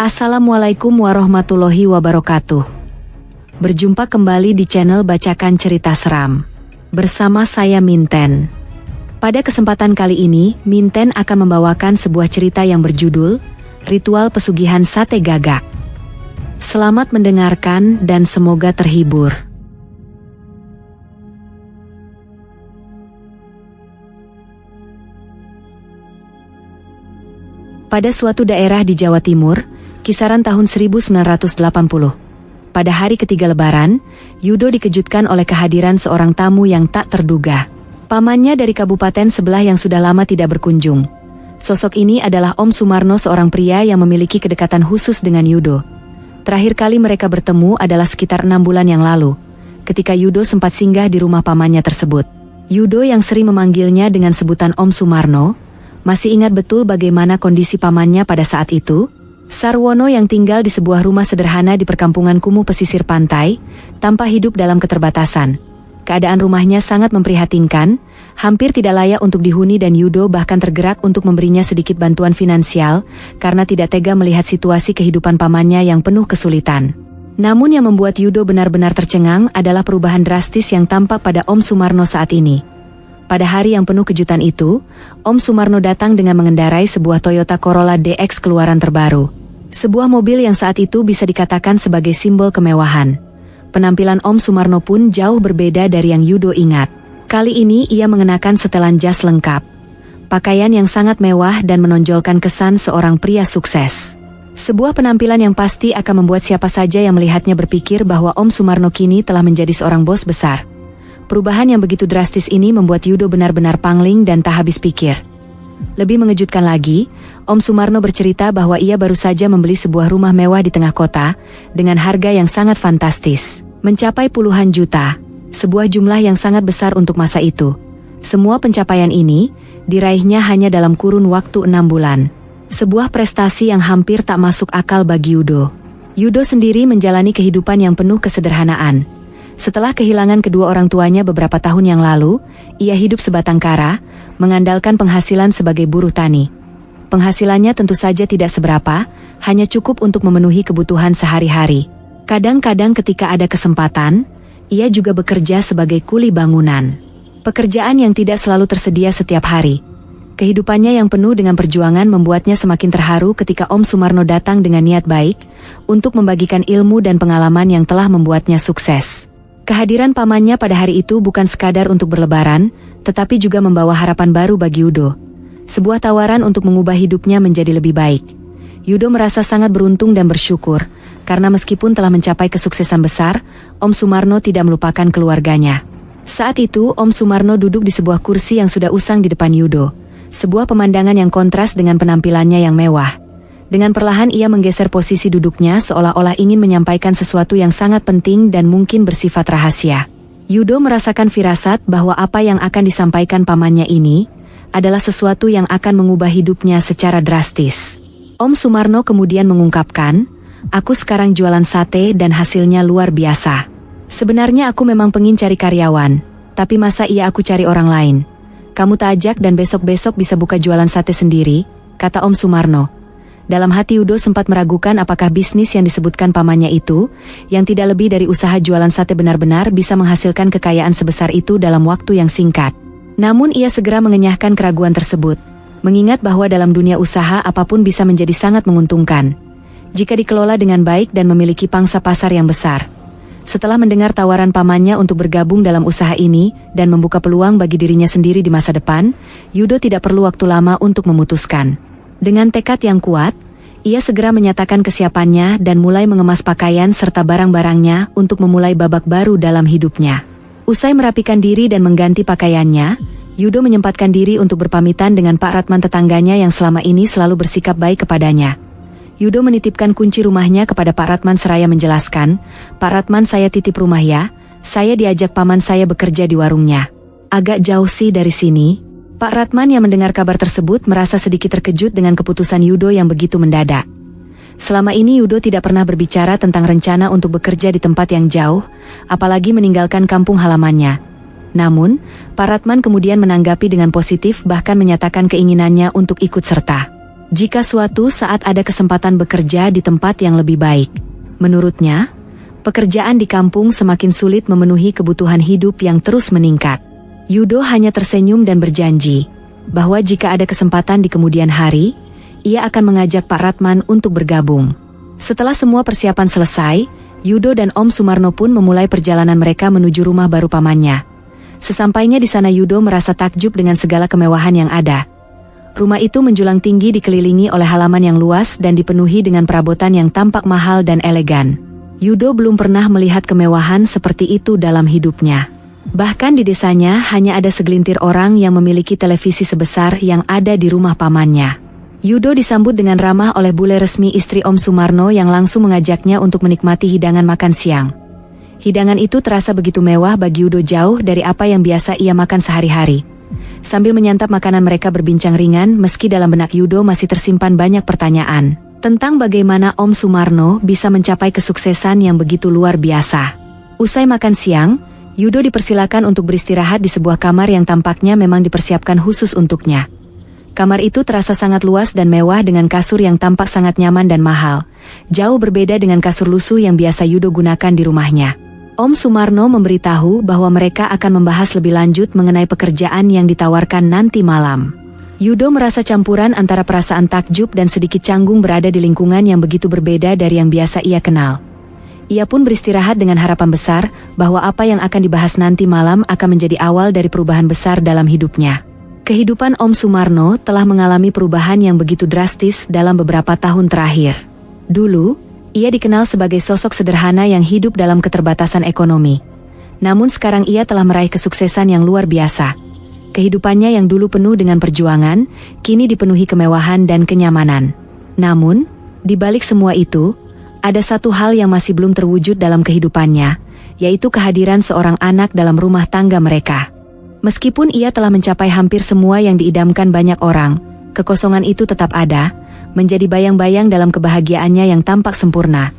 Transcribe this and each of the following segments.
Assalamualaikum warahmatullahi wabarakatuh. Berjumpa kembali di channel Bacakan Cerita Seram. Bersama saya Minten. Pada kesempatan kali ini, Minten akan membawakan sebuah cerita yang berjudul Ritual Pesugihan Sate Gagak. Selamat mendengarkan dan semoga terhibur. Pada suatu daerah di Jawa Timur, kisaran tahun 1980. Pada hari ketiga Lebaran, Yudo dikejutkan oleh kehadiran seorang tamu yang tak terduga. Pamannya dari kabupaten sebelah yang sudah lama tidak berkunjung. Sosok ini adalah Om Sumarno, seorang pria yang memiliki kedekatan khusus dengan Yudo. Terakhir kali mereka bertemu adalah sekitar 6 bulan yang lalu, ketika Yudo sempat singgah di rumah pamannya tersebut. Yudo yang sering memanggilnya dengan sebutan Om Sumarno, masih ingat betul bagaimana kondisi pamannya pada saat itu. Sarwono yang tinggal di sebuah rumah sederhana di perkampungan kumuh pesisir pantai, tanpa hidup dalam keterbatasan. Keadaan rumahnya sangat memprihatinkan, hampir tidak layak untuk dihuni dan Yudo bahkan tergerak untuk memberinya sedikit bantuan finansial, karena tidak tega melihat situasi kehidupan pamannya yang penuh kesulitan. Namun yang membuat Yudo benar-benar tercengang adalah perubahan drastis yang tampak pada Om Sumarno saat ini. Pada hari yang penuh kejutan itu, Om Sumarno datang dengan mengendarai sebuah Toyota Corolla DX keluaran terbaru. Sebuah mobil yang saat itu bisa dikatakan sebagai simbol kemewahan. Penampilan Om Sumarno pun jauh berbeda dari yang Yudo ingat. Kali ini ia mengenakan setelan jas lengkap. Pakaian yang sangat mewah dan menonjolkan kesan seorang pria sukses. Sebuah penampilan yang pasti akan membuat siapa saja yang melihatnya berpikir bahwa Om Sumarno kini telah menjadi seorang bos besar. Perubahan yang begitu drastis ini membuat Yudo benar-benar pangling dan tak habis pikir. Lebih mengejutkan lagi, Om Sumarno bercerita bahwa ia baru saja membeli sebuah rumah mewah di tengah kota, dengan harga yang sangat fantastis, mencapai puluhan juta, sebuah jumlah yang sangat besar untuk masa itu. Semua pencapaian ini, diraihnya hanya dalam kurun waktu 6 bulan. Sebuah prestasi yang hampir tak masuk akal bagi Yudo. Yudo sendiri menjalani kehidupan yang penuh kesederhanaan. Setelah kehilangan kedua orang tuanya beberapa tahun yang lalu, ia hidup sebatang kara, mengandalkan penghasilan sebagai buruh tani. Penghasilannya tentu saja tidak seberapa, hanya cukup untuk memenuhi kebutuhan sehari-hari. Kadang-kadang ketika ada kesempatan, ia juga bekerja sebagai kuli bangunan. Pekerjaan yang tidak selalu tersedia setiap hari. Kehidupannya yang penuh dengan perjuangan membuatnya semakin terharu ketika Om Sumarno datang dengan niat baik, untuk membagikan ilmu dan pengalaman yang telah membuatnya sukses. Kehadiran pamannya pada hari itu bukan sekadar untuk berlebaran, tetapi juga membawa harapan baru bagi Yudo. Sebuah tawaran untuk mengubah hidupnya menjadi lebih baik. Yudo merasa sangat beruntung dan bersyukur, karena meskipun telah mencapai kesuksesan besar, Om Sumarno tidak melupakan keluarganya. Saat itu Om Sumarno duduk di sebuah kursi yang sudah usang di depan Yudo. Sebuah pemandangan yang kontras dengan penampilannya yang mewah. Dengan perlahan ia menggeser posisi duduknya seolah-olah ingin menyampaikan sesuatu yang sangat penting dan mungkin bersifat rahasia. Yudo merasakan firasat bahwa apa yang akan disampaikan pamannya ini adalah sesuatu yang akan mengubah hidupnya secara drastis. Om Sumarno kemudian mengungkapkan, "Aku sekarang jualan sate dan hasilnya luar biasa. Sebenarnya aku memang pengin cari karyawan, tapi masa iya aku cari orang lain? Kamu tajak dan besok-besok bisa buka jualan sate sendiri," kata Om Sumarno. Dalam hati Yudo sempat meragukan apakah bisnis yang disebutkan pamannya itu, yang tidak lebih dari usaha jualan sate benar-benar bisa menghasilkan kekayaan sebesar itu dalam waktu yang singkat. Namun ia segera mengenyahkan keraguan tersebut, mengingat bahwa dalam dunia usaha apapun bisa menjadi sangat menguntungkan, jika dikelola dengan baik dan memiliki pangsa pasar yang besar. Setelah mendengar tawaran pamannya untuk bergabung dalam usaha ini dan membuka peluang bagi dirinya sendiri di masa depan, Yudo tidak perlu waktu lama untuk memutuskan. Dengan tekad yang kuat, ia segera menyatakan kesiapannya dan mulai mengemas pakaian serta barang-barangnya untuk memulai babak baru dalam hidupnya. Usai merapikan diri dan mengganti pakaiannya, Yudo menyempatkan diri untuk berpamitan dengan Pak Ratman tetangganya yang selama ini selalu bersikap baik kepadanya. Yudo menitipkan kunci rumahnya kepada Pak Ratman seraya menjelaskan, "Pak Ratman, saya titip rumah ya, saya diajak paman saya bekerja di warungnya. Agak jauh sih dari sini." Pak Ratman yang mendengar kabar tersebut merasa sedikit terkejut dengan keputusan Yudo yang begitu mendadak. Selama ini Yudo tidak pernah berbicara tentang rencana untuk bekerja di tempat yang jauh, apalagi meninggalkan kampung halamannya. Namun, Pak Ratman kemudian menanggapi dengan positif bahkan menyatakan keinginannya untuk ikut serta. jika suatu saat ada kesempatan bekerja di tempat yang lebih baik. Menurutnya, pekerjaan di kampung semakin sulit memenuhi kebutuhan hidup yang terus meningkat. Yudo hanya tersenyum dan berjanji bahwa jika ada kesempatan di kemudian hari, ia akan mengajak Pak Ratman untuk bergabung. Setelah semua persiapan selesai, Yudo dan Om Sumarno pun memulai perjalanan mereka menuju rumah baru pamannya. Sesampainya di sana, Yudo merasa takjub dengan segala kemewahan yang ada. Rumah itu menjulang tinggi, dikelilingi oleh halaman yang luas dan dipenuhi dengan perabotan yang tampak mahal dan elegan. Yudo belum pernah melihat kemewahan seperti itu dalam hidupnya. Bahkan di desanya hanya ada segelintir orang yang memiliki televisi sebesar yang ada di rumah pamannya. Yudo disambut dengan ramah oleh bule resmi istri Om Sumarno yang langsung mengajaknya untuk menikmati hidangan makan siang. Hidangan itu terasa begitu mewah bagi Yudo, jauh dari apa yang biasa ia makan sehari-hari. Sambil menyantap makanan, mereka berbincang ringan meski dalam benak Yudo masih tersimpan banyak pertanyaan tentang bagaimana Om Sumarno bisa mencapai kesuksesan yang begitu luar biasa. Usai makan siang, Yudo dipersilakan untuk beristirahat di sebuah kamar yang tampaknya memang dipersiapkan khusus untuknya. Kamar itu terasa sangat luas dan mewah dengan kasur yang tampak sangat nyaman dan mahal. Jauh berbeda dengan kasur lusuh yang biasa Yudo gunakan di rumahnya. Om Sumarno memberitahu bahwa mereka akan membahas lebih lanjut mengenai pekerjaan yang ditawarkan nanti malam. Yudo merasa campuran antara perasaan takjub dan sedikit canggung berada di lingkungan yang begitu berbeda dari yang biasa ia kenal. Ia pun beristirahat dengan harapan besar bahwa apa yang akan dibahas nanti malam akan menjadi awal dari perubahan besar dalam hidupnya. Kehidupan Om Sumarno telah mengalami perubahan yang begitu drastis dalam beberapa tahun terakhir. Dulu, ia dikenal sebagai sosok sederhana yang hidup dalam keterbatasan ekonomi. Namun sekarang ia telah meraih kesuksesan yang luar biasa. Kehidupannya yang dulu penuh dengan perjuangan, kini dipenuhi kemewahan dan kenyamanan. Namun, di balik semua itu, ada satu hal yang masih belum terwujud dalam kehidupannya, yaitu kehadiran seorang anak dalam rumah tangga mereka. Meskipun ia telah mencapai hampir semua yang diidamkan banyak orang, kekosongan itu tetap ada, menjadi bayang-bayang dalam kebahagiaannya yang tampak sempurna.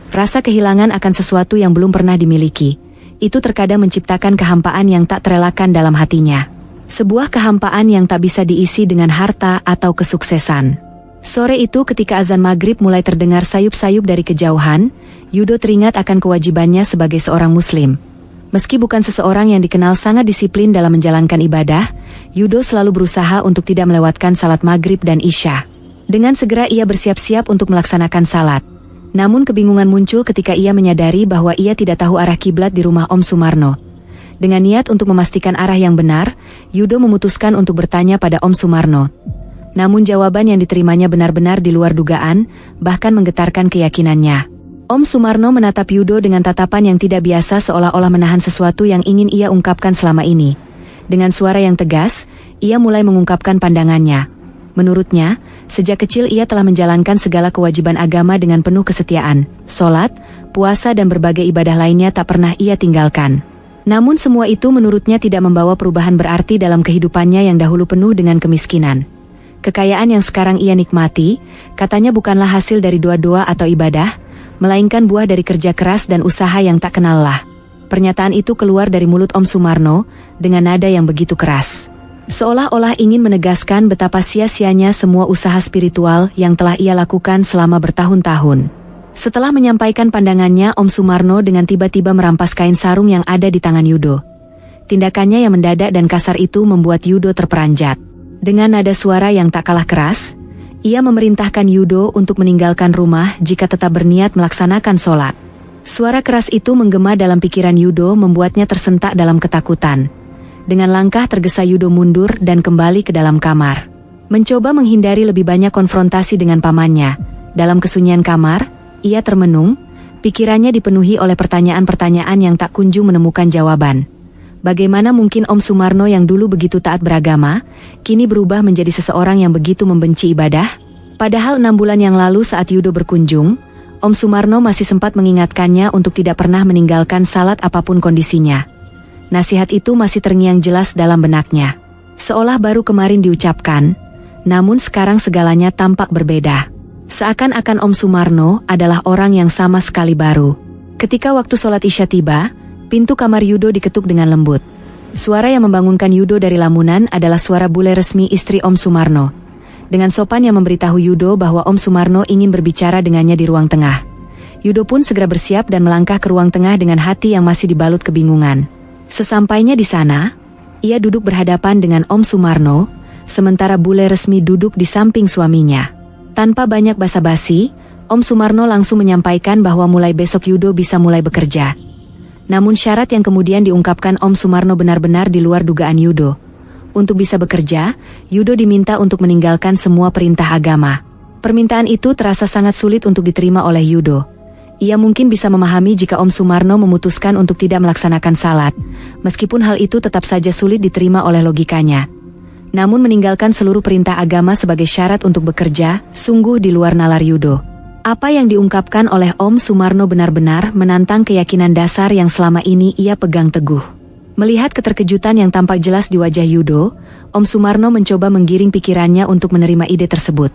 Rasa kehilangan akan sesuatu yang belum pernah dimiliki, itu terkadang menciptakan kehampaan yang tak terelakkan dalam hatinya. Sebuah kehampaan yang tak bisa diisi dengan harta atau kesuksesan. Sore itu ketika azan maghrib mulai terdengar sayup-sayup dari kejauhan, Yudo teringat akan kewajibannya sebagai seorang muslim. Meski bukan seseorang yang dikenal sangat disiplin dalam menjalankan ibadah, Yudo selalu berusaha untuk tidak melewatkan salat maghrib dan isya. Dengan segera ia bersiap-siap untuk melaksanakan salat. Namun kebingungan muncul ketika ia menyadari bahwa ia tidak tahu arah kiblat di rumah Om Sumarno. Dengan niat untuk memastikan arah yang benar, Yudo memutuskan untuk bertanya pada Om Sumarno. Namun jawaban yang diterimanya benar-benar di luar dugaan, bahkan menggetarkan keyakinannya. Om Sumarno menatap Yudo dengan tatapan yang tidak biasa, seolah-olah menahan sesuatu yang ingin ia ungkapkan selama ini. Dengan suara yang tegas, ia mulai mengungkapkan pandangannya. Menurutnya, sejak kecil ia telah menjalankan segala kewajiban agama dengan penuh kesetiaan. Sholat, puasa dan berbagai ibadah lainnya tak pernah ia tinggalkan. Namun semua itu menurutnya tidak membawa perubahan berarti dalam kehidupannya yang dahulu penuh dengan kemiskinan. Kekayaan yang sekarang ia nikmati, katanya bukanlah hasil dari doa-doa atau ibadah, melainkan buah dari kerja keras dan usaha yang tak kenal lelah. Pernyataan itu keluar dari mulut Om Sumarno dengan nada yang begitu keras. Seolah-olah ingin menegaskan betapa sia-sianya semua usaha spiritual yang telah ia lakukan selama bertahun-tahun. Setelah menyampaikan pandangannya, Om Sumarno dengan tiba-tiba merampas kain sarung yang ada di tangan Yudo. Tindakannya yang mendadak dan kasar itu membuat Yudo terperanjat. Dengan nada suara yang tak kalah keras, ia memerintahkan Yudo untuk meninggalkan rumah jika tetap berniat melaksanakan sholat. Suara keras itu menggema dalam pikiran Yudo, membuatnya tersentak dalam ketakutan. Dengan langkah tergesa Yudo mundur dan kembali ke dalam kamar. Mencoba menghindari lebih banyak konfrontasi dengan pamannya. Dalam kesunyian kamar, ia termenung, pikirannya dipenuhi oleh pertanyaan-pertanyaan yang tak kunjung menemukan jawaban. Bagaimana mungkin Om Sumarno yang dulu begitu taat beragama, kini berubah menjadi seseorang yang begitu membenci ibadah? Padahal 6 bulan yang lalu saat Yudo berkunjung, Om Sumarno masih sempat mengingatkannya untuk tidak pernah meninggalkan salat apapun kondisinya. Nasihat itu masih terngiang jelas dalam benaknya. Seolah baru kemarin diucapkan, namun sekarang segalanya tampak berbeda. Seakan-akan Om Sumarno adalah orang yang sama sekali baru. Ketika waktu sholat isya tiba, pintu kamar Yudo diketuk dengan lembut. Suara yang membangunkan Yudo dari lamunan adalah suara bule resmi istri Om Sumarno. dengan sopan yang memberitahu Yudo bahwa Om Sumarno ingin berbicara dengannya di ruang tengah. Yudo pun segera bersiap dan melangkah ke ruang tengah dengan hati yang masih dibalut kebingungan. Sesampainya di sana, ia duduk berhadapan dengan Om Sumarno, sementara bule resmi duduk di samping suaminya. Tanpa banyak basa-basi, Om Sumarno langsung menyampaikan bahwa mulai besok Yudo bisa mulai bekerja. Namun syarat yang kemudian diungkapkan Om Sumarno benar-benar di luar dugaan Yudo. Untuk bisa bekerja, Yudo diminta untuk meninggalkan semua perintah agama. Permintaan itu terasa sangat sulit untuk diterima oleh Yudo. Ia mungkin bisa memahami jika Om Sumarno memutuskan untuk tidak melaksanakan salat, meskipun hal itu tetap saja sulit diterima oleh logikanya. Namun meninggalkan seluruh perintah agama sebagai syarat untuk bekerja, sungguh di luar nalar Yudo. Apa yang diungkapkan oleh Om Sumarno benar-benar menantang keyakinan dasar yang selama ini ia pegang teguh. Melihat keterkejutan yang tampak jelas di wajah Yudo, Om Sumarno mencoba menggiring pikirannya untuk menerima ide tersebut.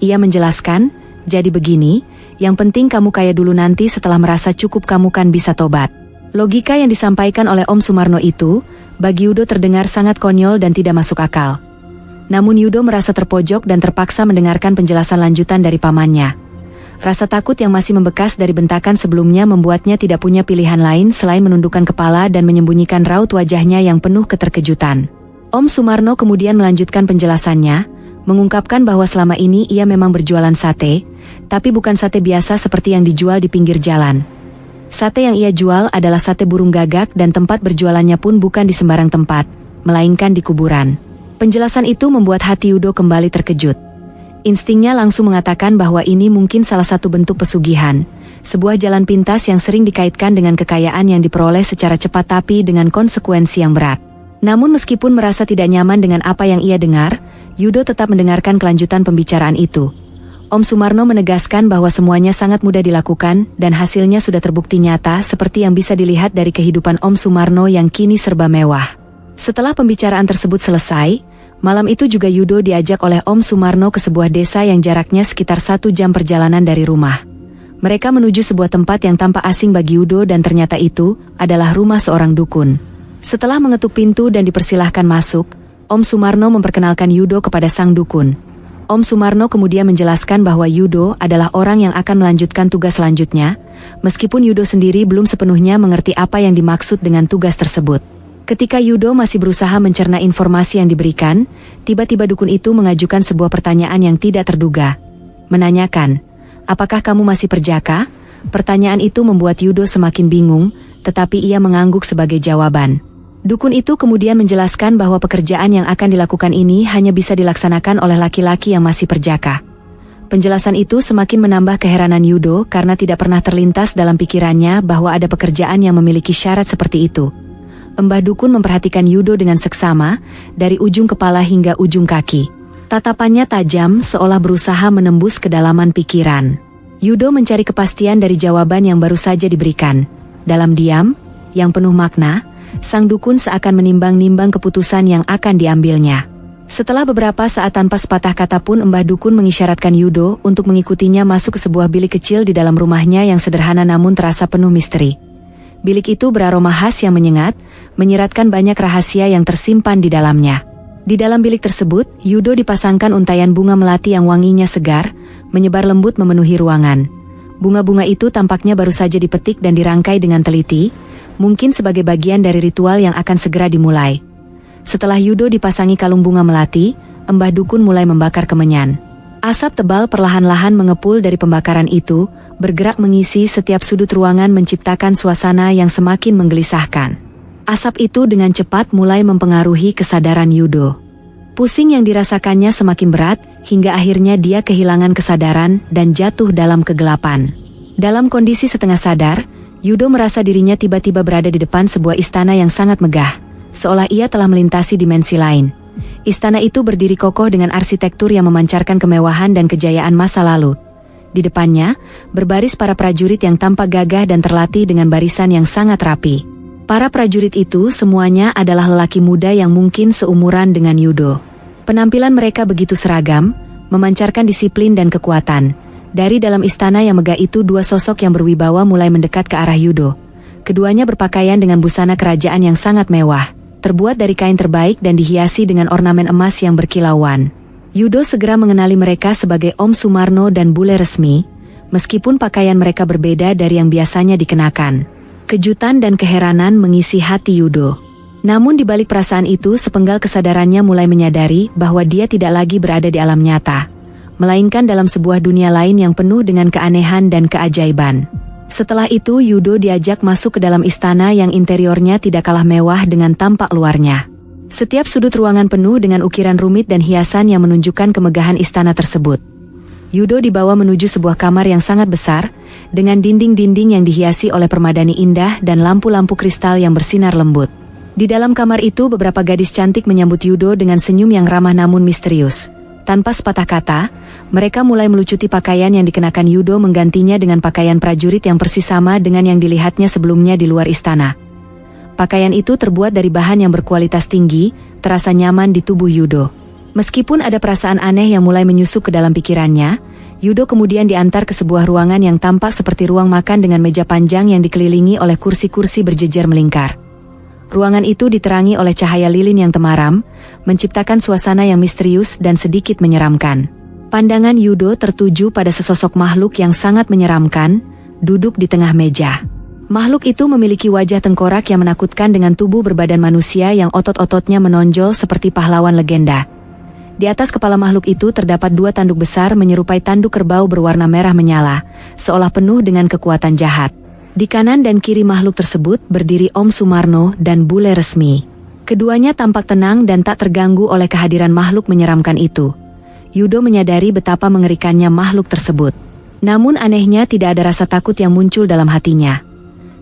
Ia menjelaskan, jadi begini, yang penting kamu kaya dulu, nanti setelah merasa cukup kamu kan bisa tobat. Logika yang disampaikan oleh Om Sumarno itu, bagi Yudo terdengar sangat konyol dan tidak masuk akal. Namun Yudo merasa terpojok dan terpaksa mendengarkan penjelasan lanjutan dari pamannya. Rasa takut yang masih membekas dari bentakan sebelumnya membuatnya tidak punya pilihan lain selain menundukkan kepala dan menyembunyikan raut wajahnya yang penuh keterkejutan. Om Sumarno kemudian melanjutkan penjelasannya, mengungkapkan bahwa selama ini ia memang berjualan sate, tapi bukan sate biasa seperti yang dijual di pinggir jalan. Sate yang ia jual adalah sate burung gagak dan tempat berjualannya pun bukan di sembarang tempat, melainkan di kuburan. Penjelasan itu membuat hati Yudo kembali terkejut. Instingnya langsung mengatakan bahwa ini mungkin salah satu bentuk pesugihan, sebuah jalan pintas yang sering dikaitkan dengan kekayaan yang diperoleh secara cepat tapi dengan konsekuensi yang berat. Namun meskipun merasa tidak nyaman dengan apa yang ia dengar, Yudo tetap mendengarkan kelanjutan pembicaraan itu. Om Sumarno menegaskan bahwa semuanya sangat mudah dilakukan dan hasilnya sudah terbukti nyata seperti yang bisa dilihat dari kehidupan Om Sumarno yang kini serba mewah. Setelah pembicaraan tersebut selesai, malam itu juga Yudo diajak oleh Om Sumarno ke sebuah desa yang jaraknya sekitar 1 jam perjalanan dari rumah. Mereka menuju sebuah tempat yang tampak asing bagi Yudo dan ternyata itu adalah rumah seorang dukun. Setelah mengetuk pintu dan dipersilahkan masuk, Om Sumarno memperkenalkan Yudo kepada sang dukun. Om Sumarno kemudian menjelaskan bahwa Yudo adalah orang yang akan melanjutkan tugas selanjutnya, meskipun Yudo sendiri belum sepenuhnya mengerti apa yang dimaksud dengan tugas tersebut. Ketika Yudo masih berusaha mencerna informasi yang diberikan, tiba-tiba dukun itu mengajukan sebuah pertanyaan yang tidak terduga. Menanyakan, apakah kamu masih perjaka? Pertanyaan itu membuat Yudo semakin bingung, tetapi ia mengangguk sebagai jawaban. Dukun itu kemudian menjelaskan bahwa pekerjaan yang akan dilakukan ini hanya bisa dilaksanakan oleh laki-laki yang masih perjaka. Penjelasan itu semakin menambah keheranan Yudo karena tidak pernah terlintas dalam pikirannya bahwa ada pekerjaan yang memiliki syarat seperti itu. Mbah Dukun memperhatikan Yudo dengan seksama, dari ujung kepala hingga ujung kaki. Tatapannya tajam seolah berusaha menembus kedalaman pikiran. Yudo mencari kepastian dari jawaban yang baru saja diberikan. Dalam diam, yang penuh makna, sang dukun seakan menimbang-nimbang keputusan yang akan diambilnya. Setelah beberapa saat tanpa sepatah kata pun Mbah Dukun mengisyaratkan Yudo untuk mengikutinya masuk ke sebuah bilik kecil di dalam rumahnya yang sederhana namun terasa penuh misteri. Bilik itu beraroma khas yang menyengat, menyiratkan banyak rahasia yang tersimpan di dalamnya. Di dalam bilik tersebut, Yudo dipasangkan untaian bunga melati yang wanginya segar, menyebar lembut memenuhi ruangan. Bunga-bunga itu tampaknya baru saja dipetik dan dirangkai dengan teliti, mungkin sebagai bagian dari ritual yang akan segera dimulai. Setelah Yudo dipasangi kalung bunga melati, Mbah Dukun mulai membakar kemenyan. Asap tebal perlahan-lahan mengepul dari pembakaran itu, bergerak mengisi setiap sudut ruangan menciptakan suasana yang semakin menggelisahkan. Asap itu dengan cepat mulai mempengaruhi kesadaran Yudo. Pusing yang dirasakannya semakin berat, hingga akhirnya dia kehilangan kesadaran dan jatuh dalam kegelapan. Dalam kondisi setengah sadar, Yudo merasa dirinya tiba-tiba berada di depan sebuah istana yang sangat megah, seolah ia telah melintasi dimensi lain. Istana itu berdiri kokoh dengan arsitektur yang memancarkan kemewahan dan kejayaan masa lalu. Di depannya, berbaris para prajurit yang tampak gagah dan terlatih dengan barisan yang sangat rapi. Para prajurit itu semuanya adalah lelaki muda yang mungkin seumuran dengan Yudo. Penampilan mereka begitu seragam, memancarkan disiplin dan kekuatan. Dari dalam istana yang megah itu dua sosok yang berwibawa mulai mendekat ke arah Yudo. Keduanya berpakaian dengan busana kerajaan yang sangat mewah, terbuat dari kain terbaik dan dihiasi dengan ornamen emas yang berkilauan. Yudo segera mengenali mereka sebagai Om Sumarno dan Bule Resmi, meskipun pakaian mereka berbeda dari yang biasanya dikenakan. Kejutan dan keheranan mengisi hati Yudo. Namun di balik perasaan itu, sepenggal kesadarannya mulai menyadari bahwa dia tidak lagi berada di alam nyata, melainkan dalam sebuah dunia lain yang penuh dengan keanehan dan keajaiban. Setelah itu Yudo diajak masuk ke dalam istana yang interiornya tidak kalah mewah dengan tampak luarnya. Setiap sudut ruangan penuh dengan ukiran rumit dan hiasan yang menunjukkan kemegahan istana tersebut. Yudo dibawa menuju sebuah kamar yang sangat besar, dengan dinding-dinding yang dihiasi oleh permadani indah dan lampu-lampu kristal yang bersinar lembut. Di dalam kamar itu beberapa gadis cantik menyambut Yudo dengan senyum yang ramah namun misterius. Tanpa sepatah kata, mereka mulai melucuti pakaian yang dikenakan Yudo, menggantinya dengan pakaian prajurit yang persis sama dengan yang dilihatnya sebelumnya di luar istana. Pakaian itu terbuat dari bahan yang berkualitas tinggi, terasa nyaman di tubuh Yudo. Meskipun ada perasaan aneh yang mulai menyusup ke dalam pikirannya, Yudo kemudian diantar ke sebuah ruangan yang tampak seperti ruang makan dengan meja panjang yang dikelilingi oleh kursi-kursi berjejer melingkar. Ruangan itu diterangi oleh cahaya lilin yang temaram, menciptakan suasana yang misterius dan sedikit menyeramkan. Pandangan Yudo tertuju pada sesosok makhluk yang sangat menyeramkan, duduk di tengah meja. Makhluk itu memiliki wajah tengkorak yang menakutkan dengan tubuh berbadan manusia yang otot-ototnya menonjol seperti pahlawan legenda. Di atas kepala makhluk itu terdapat 2 tanduk besar menyerupai tanduk kerbau berwarna merah menyala, seolah penuh dengan kekuatan jahat. Di kanan dan kiri makhluk tersebut berdiri Om Sumarno dan Bule Resmi. Keduanya tampak tenang dan tak terganggu oleh kehadiran makhluk menyeramkan itu. Yudo menyadari betapa mengerikannya makhluk tersebut. Namun anehnya tidak ada rasa takut yang muncul dalam hatinya.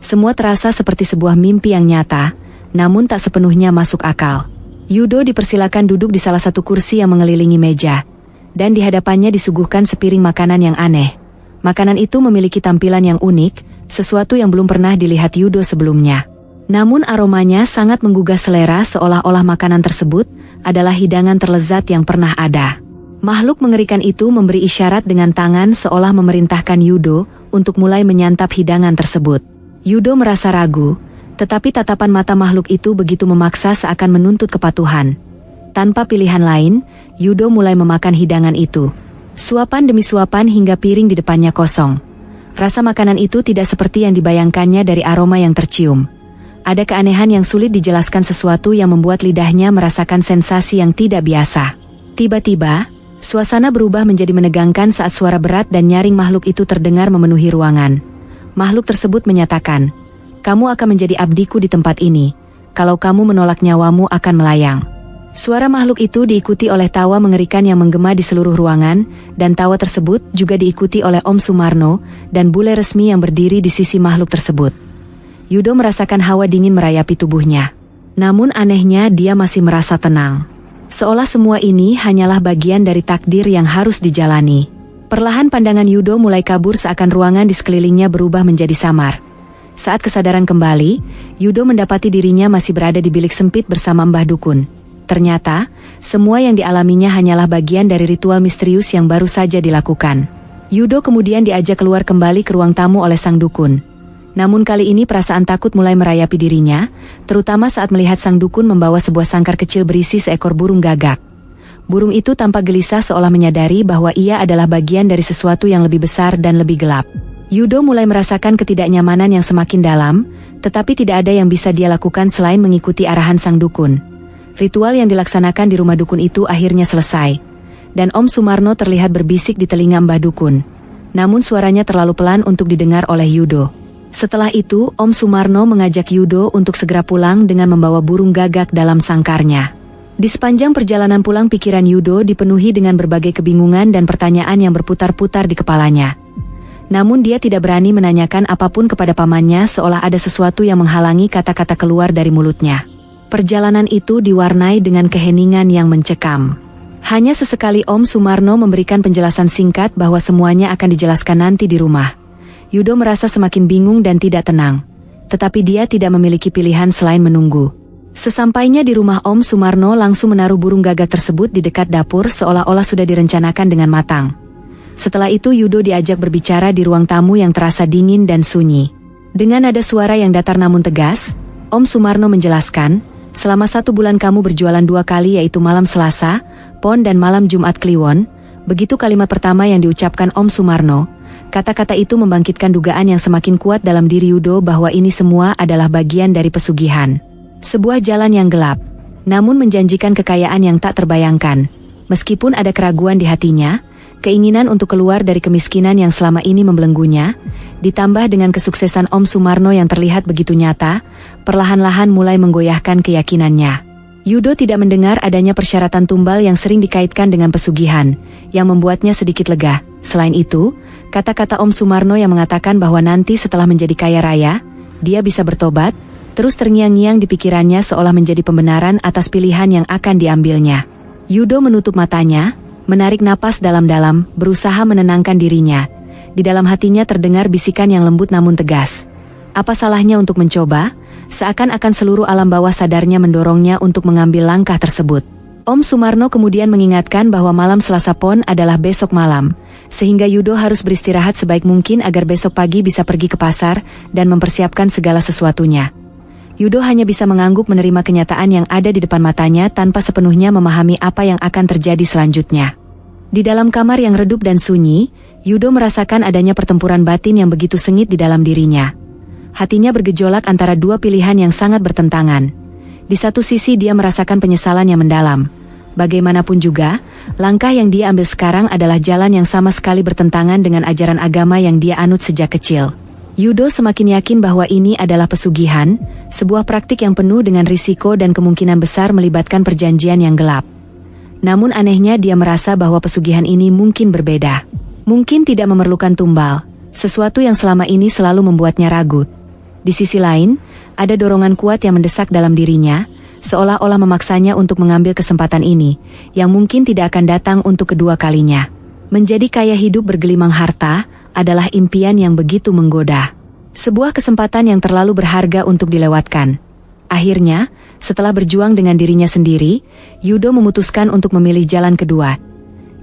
Semua terasa seperti sebuah mimpi yang nyata, namun tak sepenuhnya masuk akal. Yudo dipersilakan duduk di salah satu kursi yang mengelilingi meja, dan di hadapannya disuguhkan sepiring makanan yang aneh. Makanan itu memiliki tampilan yang unik, sesuatu yang belum pernah dilihat Yudo sebelumnya. Namun aromanya sangat menggugah selera, seolah-olah makanan tersebut adalah hidangan terlezat yang pernah ada. Makhluk mengerikan itu memberi isyarat dengan tangan seolah memerintahkan Yudo untuk mulai menyantap hidangan tersebut. Yudo merasa ragu, tetapi tatapan mata makhluk itu begitu memaksa seakan menuntut kepatuhan. Tanpa pilihan lain, Yudo mulai memakan hidangan itu. Suapan demi suapan hingga piring di depannya kosong. Rasa makanan itu tidak seperti yang dibayangkannya dari aroma yang tercium. Ada keanehan yang sulit dijelaskan, sesuatu yang membuat lidahnya merasakan sensasi yang tidak biasa. Tiba-tiba, suasana berubah menjadi menegangkan saat suara berat dan nyaring makhluk itu terdengar memenuhi ruangan. Makhluk tersebut menyatakan, "Kamu akan menjadi abdiku di tempat ini. Kalau kamu menolak, nyawamu akan melayang." Suara makhluk itu diikuti oleh tawa mengerikan yang menggema di seluruh ruangan, dan tawa tersebut juga diikuti oleh Om Sumarno dan Bule Resmi yang berdiri di sisi makhluk tersebut. Yudo merasakan hawa dingin merayapi tubuhnya. Namun anehnya dia masih merasa tenang. Seolah semua ini hanyalah bagian dari takdir yang harus dijalani. Perlahan pandangan Yudo mulai kabur seakan ruangan di sekelilingnya berubah menjadi samar. Saat kesadaran kembali, Yudo mendapati dirinya masih berada di bilik sempit bersama Mbah Dukun. Ternyata, semua yang dialaminya hanyalah bagian dari ritual misterius yang baru saja dilakukan. Yudo kemudian diajak keluar kembali ke ruang tamu oleh sang dukun. Namun kali ini perasaan takut mulai merayapi dirinya, terutama saat melihat sang dukun membawa sebuah sangkar kecil berisi seekor burung gagak. Burung itu tampak gelisah seolah menyadari bahwa ia adalah bagian dari sesuatu yang lebih besar dan lebih gelap. Yudo mulai merasakan ketidaknyamanan yang semakin dalam, tetapi tidak ada yang bisa dia lakukan selain mengikuti arahan sang dukun. Ritual yang dilaksanakan di rumah dukun itu akhirnya selesai, dan Om Sumarno terlihat berbisik di telinga Mbah Dukun. Namun suaranya terlalu pelan untuk didengar oleh Yudo. Setelah itu, Om Sumarno mengajak Yudo untuk segera pulang dengan membawa burung gagak dalam sangkarnya. Di sepanjang perjalanan pulang, pikiran Yudo dipenuhi dengan berbagai kebingungan dan pertanyaan yang berputar-putar di kepalanya. Namun dia tidak berani menanyakan apapun kepada pamannya, seolah ada sesuatu yang menghalangi kata-kata keluar dari mulutnya. Perjalanan itu diwarnai dengan keheningan yang mencekam. Hanya sesekali Om Sumarno memberikan penjelasan singkat bahwa semuanya akan dijelaskan nanti di rumah. Yudo merasa semakin bingung dan tidak tenang. Tetapi dia tidak memiliki pilihan selain menunggu. Sesampainya di rumah, Om Sumarno langsung menaruh burung gagak tersebut di dekat dapur seolah-olah sudah direncanakan dengan matang. Setelah itu Yudo diajak berbicara di ruang tamu yang terasa dingin dan sunyi. Dengan nada suara yang datar namun tegas, Om Sumarno menjelaskan, "Selama 1 bulan kamu berjualan 2 kali, yaitu malam Selasa, Pon dan malam Jumat Kliwon, begitu kalimat pertama yang diucapkan Om Sumarno, kata-kata itu membangkitkan dugaan yang semakin kuat dalam diri Yudo bahwa ini semua adalah bagian dari pesugihan. Sebuah jalan yang gelap, namun menjanjikan kekayaan yang tak terbayangkan. Meskipun ada keraguan di hatinya, keinginan untuk keluar dari kemiskinan yang selama ini membelenggunya, ditambah dengan kesuksesan Om Sumarno yang terlihat begitu nyata, perlahan-lahan mulai menggoyahkan keyakinannya. Yudo tidak mendengar adanya persyaratan tumbal yang sering dikaitkan dengan pesugihan, yang membuatnya sedikit lega. Selain itu, kata-kata Om Sumarno yang mengatakan bahwa nanti setelah menjadi kaya raya, dia bisa bertobat, terus terngiang-ngiang di pikirannya seolah menjadi pembenaran atas pilihan yang akan diambilnya. Yudo menutup matanya, menarik napas dalam-dalam, berusaha menenangkan dirinya. Di dalam hatinya terdengar bisikan yang lembut namun tegas. Apa salahnya untuk mencoba? Seakan-akan seluruh alam bawah sadarnya mendorongnya untuk mengambil langkah tersebut. Om Sumarno kemudian mengingatkan bahwa malam Selasa Pon adalah besok malam, sehingga Yudo harus beristirahat sebaik mungkin agar besok pagi bisa pergi ke pasar dan mempersiapkan segala sesuatunya. Yudo hanya bisa mengangguk menerima kenyataan yang ada di depan matanya tanpa sepenuhnya memahami apa yang akan terjadi selanjutnya. Di dalam kamar yang redup dan sunyi, Yudo merasakan adanya pertempuran batin yang begitu sengit di dalam dirinya. Hatinya bergejolak antara dua pilihan yang sangat bertentangan. Di satu sisi dia merasakan penyesalan yang mendalam. Bagaimanapun juga, langkah yang dia ambil sekarang adalah jalan yang sama sekali bertentangan dengan ajaran agama yang dia anut sejak kecil. Yudo semakin yakin bahwa ini adalah pesugihan, sebuah praktik yang penuh dengan risiko dan kemungkinan besar melibatkan perjanjian yang gelap. Namun anehnya dia merasa bahwa pesugihan ini mungkin berbeda. Mungkin tidak memerlukan tumbal, sesuatu yang selama ini selalu membuatnya ragu. Di sisi lain, ada dorongan kuat yang mendesak dalam dirinya, seolah-olah memaksanya untuk mengambil kesempatan ini, yang mungkin tidak akan datang untuk kedua kalinya. Menjadi kaya hidup bergelimang harta, adalah impian yang begitu menggoda. Sebuah kesempatan yang terlalu berharga untuk dilewatkan. Akhirnya, setelah berjuang dengan dirinya sendiri, Yudo memutuskan untuk memilih jalan kedua.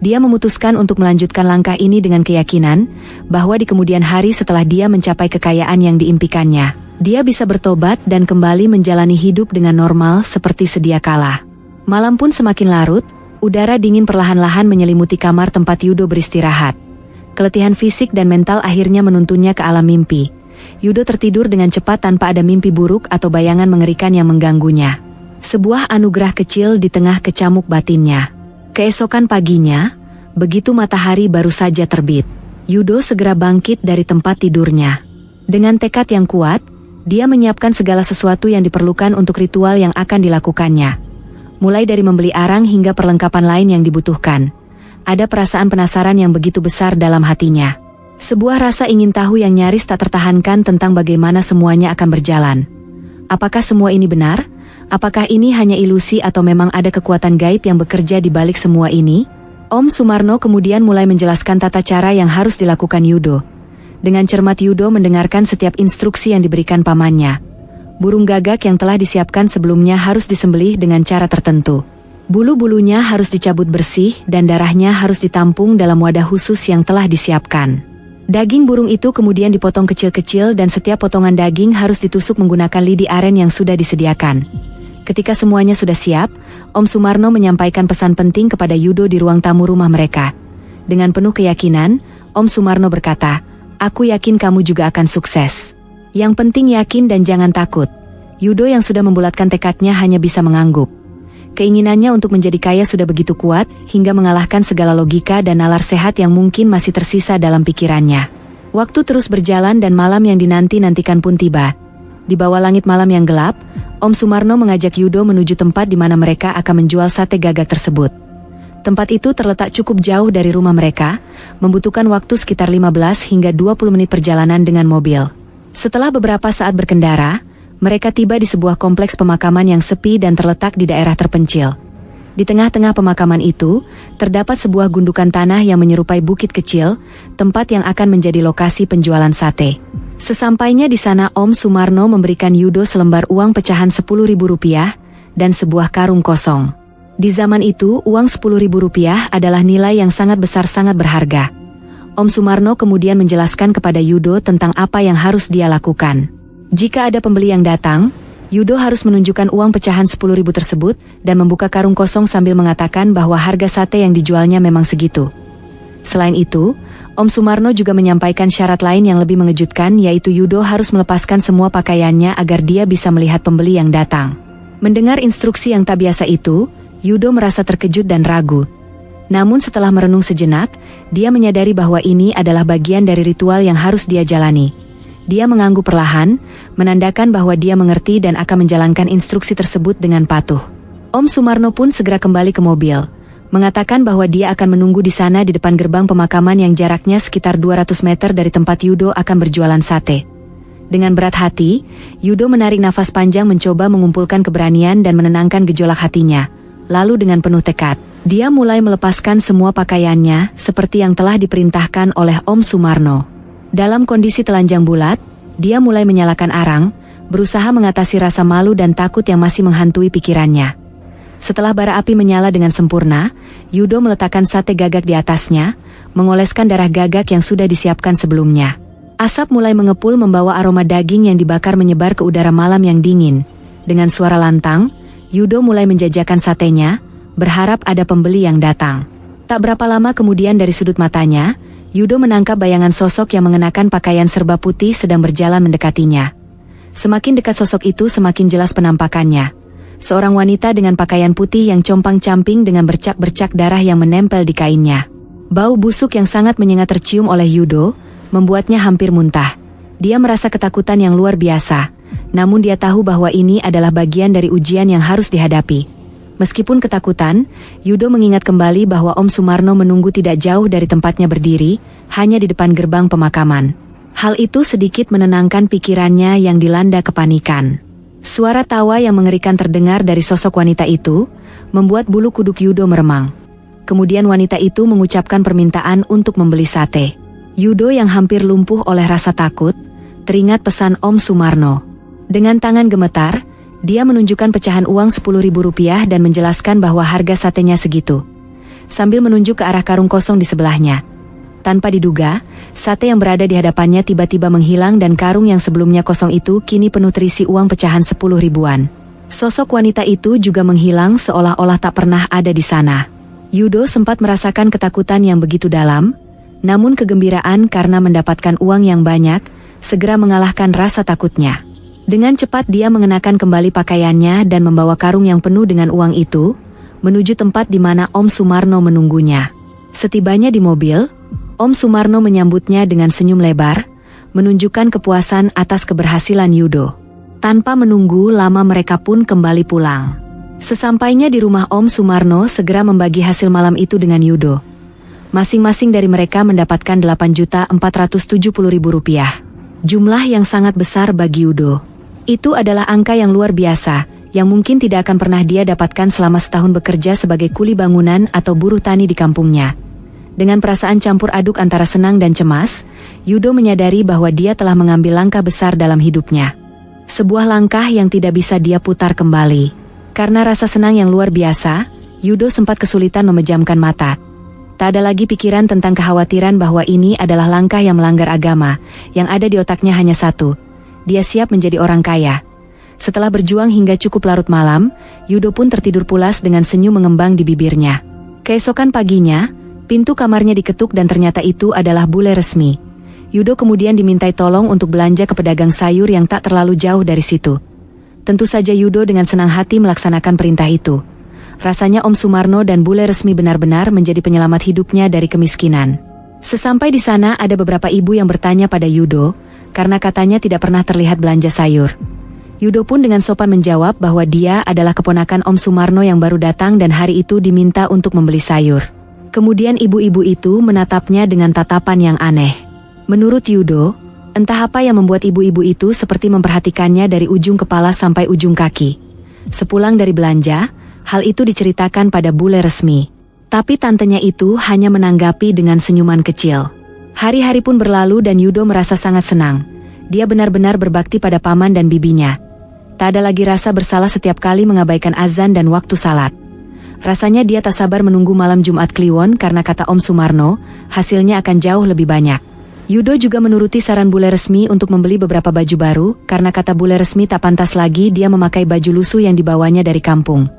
Dia memutuskan untuk melanjutkan langkah ini dengan keyakinan bahwa di kemudian hari setelah dia mencapai kekayaan yang diimpikannya, dia bisa bertobat dan kembali menjalani hidup dengan normal seperti sedia kala. Malam pun semakin larut, udara dingin perlahan-lahan menyelimuti kamar tempat Yudo beristirahat. Keletihan fisik dan mental akhirnya menuntunnya ke alam mimpi. Yudo tertidur dengan cepat tanpa ada mimpi buruk atau bayangan mengerikan yang mengganggunya. Sebuah anugerah kecil di tengah kecamuk batinnya. Keesokan paginya, begitu matahari baru saja terbit, Yudo segera bangkit dari tempat tidurnya. Dengan tekad yang kuat, dia menyiapkan segala sesuatu yang diperlukan untuk ritual yang akan dilakukannya. Mulai dari membeli arang hingga perlengkapan lain yang dibutuhkan. Ada perasaan penasaran yang begitu besar dalam hatinya. Sebuah rasa ingin tahu yang nyaris tak tertahankan tentang bagaimana semuanya akan berjalan. Apakah semua ini benar? Apakah ini hanya ilusi atau memang ada kekuatan gaib yang bekerja di balik semua ini? Om Sumarno kemudian mulai menjelaskan tata cara yang harus dilakukan Yudo. Dengan cermat Yudo mendengarkan setiap instruksi yang diberikan pamannya. Burung gagak yang telah disiapkan sebelumnya harus disembelih dengan cara tertentu. Bulu-bulunya harus dicabut bersih dan darahnya harus ditampung dalam wadah khusus yang telah disiapkan. Daging burung itu kemudian dipotong kecil-kecil dan setiap potongan daging harus ditusuk menggunakan lidi aren yang sudah disediakan. Ketika semuanya sudah siap, Om Sumarno menyampaikan pesan penting kepada Yudo di ruang tamu rumah mereka. Dengan penuh keyakinan, Om Sumarno berkata, "Aku yakin kamu juga akan sukses. Yang penting yakin dan jangan takut." Yudo yang sudah membulatkan tekadnya hanya bisa mengangguk. Keinginannya untuk menjadi kaya sudah begitu kuat, hingga mengalahkan segala logika dan nalar sehat yang mungkin masih tersisa dalam pikirannya. Waktu terus berjalan dan malam yang dinanti-nantikan pun tiba. Di bawah langit malam yang gelap, Om Sumarno mengajak Yudo menuju tempat di mana mereka akan menjual sate gagak tersebut. Tempat itu terletak cukup jauh dari rumah mereka, membutuhkan waktu sekitar 15 hingga 20 menit perjalanan dengan mobil. Setelah beberapa saat berkendara, mereka tiba di sebuah kompleks pemakaman yang sepi dan terletak di daerah terpencil. Di tengah-tengah pemakaman itu, terdapat sebuah gundukan tanah yang menyerupai bukit kecil, tempat yang akan menjadi lokasi penjualan sate. Sesampainya di sana, Om Sumarno memberikan Yudo selembar uang pecahan Rp10.000 dan sebuah karung kosong. Di zaman itu, uang Rp10.000 adalah nilai yang sangat besar, sangat berharga. Om Sumarno kemudian menjelaskan kepada Yudo tentang apa yang harus dia lakukan. Jika ada pembeli yang datang, Yudo harus menunjukkan uang pecahan 10.000 tersebut dan membuka karung kosong sambil mengatakan bahwa harga sate yang dijualnya memang segitu. Selain itu, Om Sumarno juga menyampaikan syarat lain yang lebih mengejutkan, yaitu Yudo harus melepaskan semua pakaiannya agar dia bisa melihat pembeli yang datang. Mendengar instruksi yang tak biasa itu, Yudo merasa terkejut dan ragu. Namun setelah merenung sejenak, dia menyadari bahwa ini adalah bagian dari ritual yang harus dia jalani. Dia mengangguk perlahan, menandakan bahwa dia mengerti dan akan menjalankan instruksi tersebut dengan patuh. Om Sumarno pun segera kembali ke mobil, mengatakan bahwa dia akan menunggu di sana di depan gerbang pemakaman yang jaraknya sekitar 200 meter dari tempat Yudo akan berjualan sate. Dengan berat hati, Yudo menarik nafas panjang mencoba mengumpulkan keberanian dan menenangkan gejolak hatinya. Lalu dengan penuh tekad, dia mulai melepaskan semua pakaiannya seperti yang telah diperintahkan oleh Om Sumarno. Dalam kondisi telanjang bulat, dia mulai menyalakan arang, berusaha mengatasi rasa malu dan takut yang masih menghantui pikirannya. Setelah bara api menyala dengan sempurna, Yudo meletakkan sate gagak di atasnya, mengoleskan darah gagak yang sudah disiapkan sebelumnya. Asap mulai mengepul membawa aroma daging yang dibakar menyebar ke udara malam yang dingin. Dengan suara lantang, Yudo mulai menjajakan satenya, berharap ada pembeli yang datang. Tak berapa lama kemudian dari sudut matanya, Yudo menangkap bayangan sosok yang mengenakan pakaian serba putih sedang berjalan mendekatinya. Semakin dekat sosok itu semakin jelas penampakannya. Seorang wanita dengan pakaian putih yang compang-camping dengan bercak-bercak darah yang menempel di kainnya. Bau busuk yang sangat menyengat tercium oleh Yudo, membuatnya hampir muntah. Dia merasa ketakutan yang luar biasa, namun dia tahu bahwa ini adalah bagian dari ujian yang harus dihadapi. Meskipun ketakutan, Yudo mengingat kembali bahwa Om Sumarno menunggu tidak jauh dari tempatnya berdiri, hanya di depan gerbang pemakaman. Hal itu sedikit menenangkan pikirannya yang dilanda kepanikan. Suara tawa yang mengerikan terdengar dari sosok wanita itu, membuat bulu kuduk Yudo meremang. Kemudian wanita itu mengucapkan permintaan untuk membeli sate. Yudo yang hampir lumpuh oleh rasa takut, teringat pesan Om Sumarno. Dengan tangan gemetar, dia menunjukkan pecahan uang 10.000 rupiah dan menjelaskan bahwa harga satenya segitu. Sambil menunjuk ke arah karung kosong di sebelahnya. Tanpa diduga, sate yang berada di hadapannya tiba-tiba menghilang dan karung yang sebelumnya kosong itu kini penuh terisi uang pecahan 10 ribuan. Sosok wanita itu juga menghilang seolah-olah tak pernah ada di sana. Yudo sempat merasakan ketakutan yang begitu dalam, namun kegembiraan karena mendapatkan uang yang banyak, segera mengalahkan rasa takutnya. Dengan cepat dia mengenakan kembali pakaiannya dan membawa karung yang penuh dengan uang itu, menuju tempat di mana Om Sumarno menunggunya. Setibanya di mobil, Om Sumarno menyambutnya dengan senyum lebar, menunjukkan kepuasan atas keberhasilan Yudo. Tanpa menunggu lama mereka pun kembali pulang. Sesampainya di rumah Om Sumarno segera membagi hasil malam itu dengan Yudo. Masing-masing dari mereka mendapatkan 8.470.000 rupiah. Jumlah yang sangat besar bagi Yudo. Itu adalah angka yang luar biasa, yang mungkin tidak akan pernah dia dapatkan selama setahun bekerja sebagai kuli bangunan atau buruh tani di kampungnya. Dengan perasaan campur aduk antara senang dan cemas, Yudo menyadari bahwa dia telah mengambil langkah besar dalam hidupnya. Sebuah langkah yang tidak bisa dia putar kembali. Karena rasa senang yang luar biasa, Yudo sempat kesulitan memejamkan mata. Tak ada lagi pikiran tentang kekhawatiran bahwa ini adalah langkah yang melanggar agama, yang ada di otaknya hanya satu. Dia siap menjadi orang kaya. Setelah berjuang hingga cukup larut malam, Yudo pun tertidur pulas dengan senyum mengembang di bibirnya. Keesokan paginya, pintu kamarnya diketuk dan ternyata itu adalah bule resmi. Yudo kemudian dimintai tolong untuk belanja ke pedagang sayur yang tak terlalu jauh dari situ. Tentu saja Yudo dengan senang hati melaksanakan perintah itu. Rasanya Om Sumarno dan bule resmi benar-benar menjadi penyelamat hidupnya dari kemiskinan. Sesampai di sana ada beberapa ibu yang bertanya pada Yudo, karena katanya tidak pernah terlihat belanja sayur. Yudo pun dengan sopan menjawab bahwa dia adalah keponakan Om Sumarno yang baru datang dan hari itu diminta untuk membeli sayur. Kemudian ibu-ibu itu menatapnya dengan tatapan yang aneh. Menurut Yudo, entah apa yang membuat ibu-ibu itu seperti memperhatikannya dari ujung kepala sampai ujung kaki. Sepulang dari belanja, hal itu diceritakan pada bule resmi. Tapi tantenya itu hanya menanggapi dengan senyuman kecil. Hari-hari pun berlalu dan Yudo merasa sangat senang. Dia benar-benar berbakti pada paman dan bibinya. Tak ada lagi rasa bersalah setiap kali mengabaikan azan dan waktu salat. Rasanya dia tak sabar menunggu malam Jumat Kliwon karena kata Om Sumarno, hasilnya akan jauh lebih banyak. Yudo juga menuruti saran bule resmi untuk membeli beberapa baju baru, karena kata bule resmi tak pantas lagi dia memakai baju lusuh yang dibawanya dari kampung.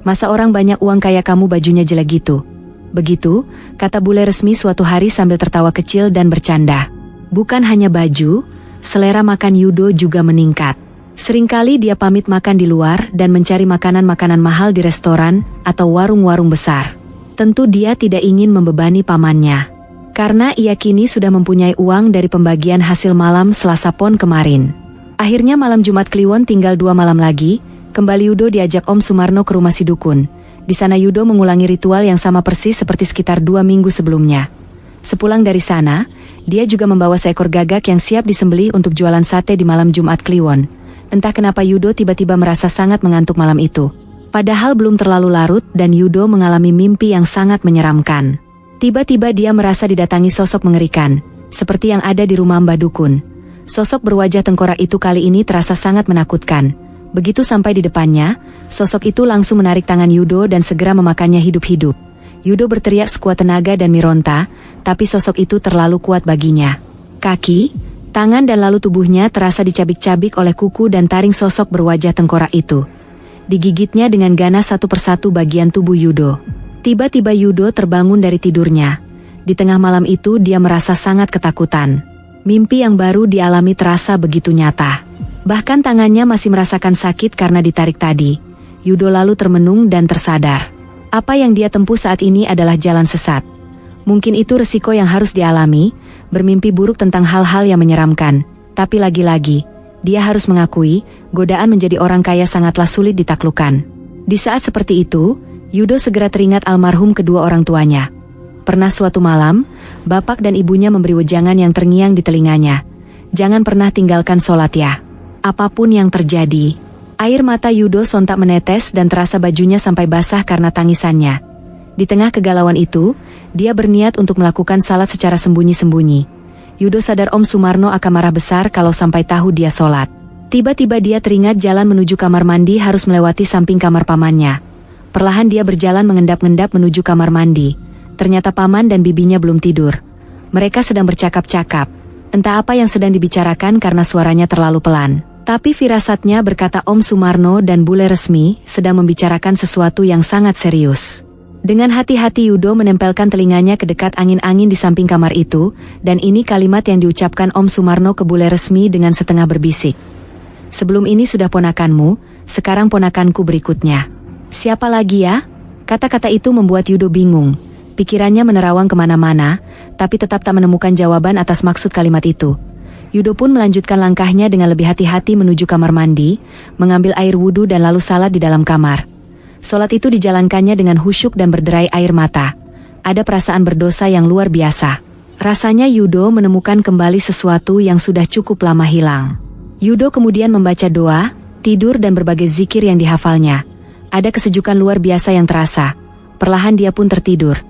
Masa orang banyak uang kayak kamu bajunya jelek gitu? Begitu, kata bule resmi suatu hari sambil tertawa kecil dan bercanda. Bukan hanya baju, selera makan Yudo juga meningkat. Seringkali dia pamit makan di luar dan mencari makanan-makanan mahal di restoran atau warung-warung besar. Tentu dia tidak ingin membebani pamannya. Karena ia kini sudah mempunyai uang dari pembagian hasil malam Selasa Pon kemarin. Akhirnya malam Jumat Kliwon tinggal 2 malam lagi, kembali Yudo diajak Om Sumarno ke rumah si dukun. Di sana Yudo mengulangi ritual yang sama persis seperti sekitar 2 minggu sebelumnya. Sepulang dari sana, dia juga membawa seekor gagak yang siap disembelih untuk jualan sate di malam Jumat Kliwon. Entah kenapa Yudo tiba-tiba merasa sangat mengantuk malam itu. Padahal belum terlalu larut dan Yudo mengalami mimpi yang sangat menyeramkan. Tiba-tiba dia merasa didatangi sosok mengerikan, seperti yang ada di rumah Mbah Dukun. Sosok berwajah tengkorak itu kali ini terasa sangat menakutkan. Begitu sampai di depannya, sosok itu langsung menarik tangan Yudo dan segera memakannya hidup-hidup. Yudo berteriak sekuat tenaga dan meronta, tapi sosok itu terlalu kuat baginya. Kaki, tangan dan lalu tubuhnya terasa dicabik-cabik oleh kuku dan taring sosok berwajah tengkorak itu. Digigitnya dengan ganas satu persatu bagian tubuh Yudo. Tiba-tiba Yudo terbangun dari tidurnya. Di tengah malam itu dia merasa sangat ketakutan. Mimpi yang baru dialami terasa begitu nyata. Bahkan tangannya masih merasakan sakit karena ditarik tadi. Yudo lalu termenung dan tersadar. Apa yang dia tempuh saat ini adalah jalan sesat. Mungkin itu resiko yang harus dialami, bermimpi buruk tentang hal-hal yang menyeramkan. Tapi lagi-lagi, dia harus mengakui, godaan menjadi orang kaya sangatlah sulit ditaklukkan. Di saat seperti itu, Yudo segera teringat almarhum kedua orang tuanya. Pernah suatu malam, bapak dan ibunya memberi wejangan yang terngiang di telinganya. Jangan pernah tinggalkan sholat ya. Apapun yang terjadi. Air mata Yudo sontak menetes dan terasa bajunya sampai basah karena tangisannya. Di tengah kegalauan itu, dia berniat untuk melakukan salat secara sembunyi-sembunyi. Yudo sadar Om Sumarno akan marah besar kalau sampai tahu dia sholat. Tiba-tiba dia teringat jalan menuju kamar mandi harus melewati samping kamar pamannya. Perlahan dia berjalan mengendap-endap menuju kamar mandi. Ternyata paman dan bibinya belum tidur. Mereka sedang bercakap-cakap. Entah apa yang sedang dibicarakan karena suaranya terlalu pelan. Tapi firasatnya berkata Om Sumarno dan bule resmi sedang membicarakan sesuatu yang sangat serius. Dengan hati-hati Yudo menempelkan telinganya ke dekat angin-angin di samping kamar itu, dan ini kalimat yang diucapkan Om Sumarno ke bule resmi dengan setengah berbisik. Sebelum ini sudah ponakanmu, sekarang ponakanku berikutnya. Siapa lagi ya? Kata-kata itu membuat Yudo bingung. Pikirannya menerawang kemana-mana, tapi tetap tak menemukan jawaban atas maksud kalimat itu. Yudo pun melanjutkan langkahnya dengan lebih hati-hati menuju kamar mandi, mengambil air wudhu dan lalu salat di dalam kamar. Salat itu dijalankannya dengan khusyuk dan berderai air mata. Ada perasaan berdosa yang luar biasa. Rasanya Yudo menemukan kembali sesuatu yang sudah cukup lama hilang. Yudo kemudian membaca doa, tidur dan berbagai zikir yang dihafalnya. Ada kesejukan luar biasa yang terasa. Perlahan dia pun tertidur.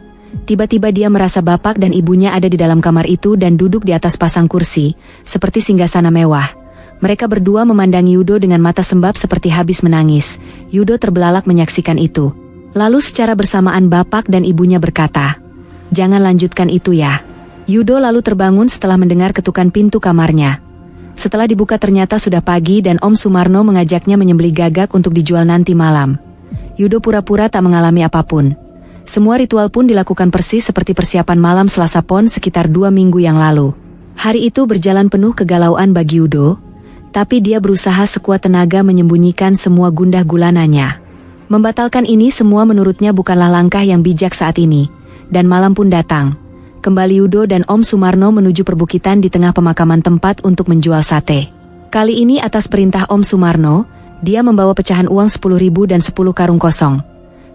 Tiba-tiba dia merasa bapak dan ibunya ada di dalam kamar itu dan duduk di atas pasang kursi, seperti singgasana mewah. Mereka berdua memandangi Yudo dengan mata sembab seperti habis menangis. Yudo terbelalak menyaksikan itu. Lalu secara bersamaan bapak dan ibunya berkata, "Jangan lanjutkan itu ya." Yudo lalu terbangun setelah mendengar ketukan pintu kamarnya. Setelah dibuka ternyata sudah pagi dan Om Sumarno mengajaknya menyembelih gagak untuk dijual nanti malam. Yudo pura-pura tak mengalami apapun. Semua ritual pun dilakukan persis seperti persiapan malam Selasa Pon sekitar 2 minggu yang lalu. Hari itu berjalan penuh kegalauan bagi Yudo, tapi dia berusaha sekuat tenaga menyembunyikan semua gundah gulananya. Membatalkan ini semua menurutnya bukanlah langkah yang bijak saat ini, dan malam pun datang. Kembali Yudo dan Om Sumarno menuju perbukitan di tengah pemakaman tempat untuk menjual sate. Kali ini atas perintah Om Sumarno, dia membawa pecahan uang 10.000 dan 10 karung kosong.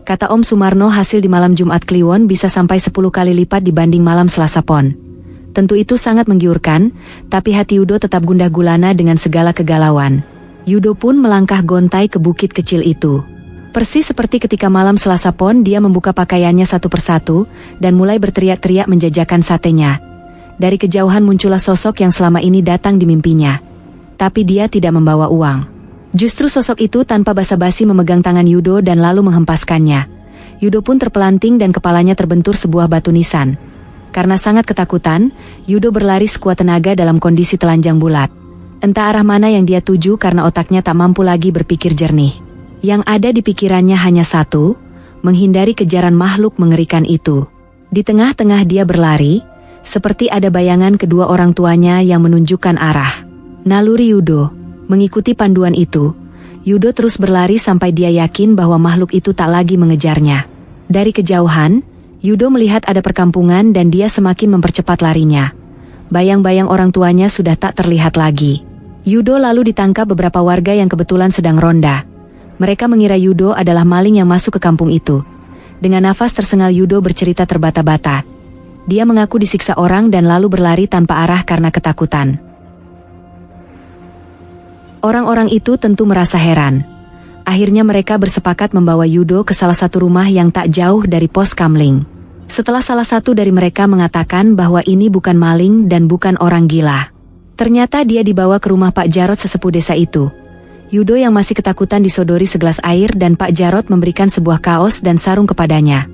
Kata Om Sumarno hasil di malam Jumat Kliwon bisa sampai 10 kali lipat dibanding malam Selasa Pon. Tentu itu sangat menggiurkan, tapi hati Yudo tetap gundah gulana dengan segala kegalauan. Yudo pun melangkah gontai ke bukit kecil itu. Persis seperti ketika malam Selasa Pon dia membuka pakaiannya satu persatu, dan mulai berteriak-teriak menjajakan satenya. Dari kejauhan muncullah sosok yang selama ini datang di mimpinya. Tapi dia tidak membawa uang. Justru sosok itu tanpa basa-basi memegang tangan Yudo dan lalu menghempaskannya. Yudo pun terpelanting dan kepalanya terbentur sebuah batu nisan. Karena sangat ketakutan, Yudo berlari sekuat tenaga dalam kondisi telanjang bulat. Entah arah mana yang dia tuju karena otaknya tak mampu lagi berpikir jernih. Yang ada di pikirannya hanya satu, menghindari kejaran makhluk mengerikan itu. Di tengah-tengah dia berlari, seperti ada bayangan kedua orang tuanya yang menunjukkan arah. Naluri Yudo, mengikuti panduan itu, Yudo terus berlari sampai dia yakin bahwa makhluk itu tak lagi mengejarnya. Dari kejauhan, Yudo melihat ada perkampungan dan dia semakin mempercepat larinya. Bayang-bayang orang tuanya sudah tak terlihat lagi. Yudo lalu ditangkap beberapa warga yang kebetulan sedang ronda. Mereka mengira Yudo adalah maling yang masuk ke kampung itu. Dengan nafas tersengal Yudo bercerita terbata-bata. Dia mengaku disiksa orang dan lalu berlari tanpa arah karena ketakutan. Orang-orang itu tentu merasa heran. Akhirnya mereka bersepakat membawa Yudo ke salah satu rumah yang tak jauh dari pos kamling. Setelah salah satu dari mereka mengatakan bahwa ini bukan maling dan bukan orang gila. Ternyata dia dibawa ke rumah Pak Jarot sesepuh desa itu. Yudo yang masih ketakutan disodori segelas air dan Pak Jarot memberikan sebuah kaos dan sarung kepadanya.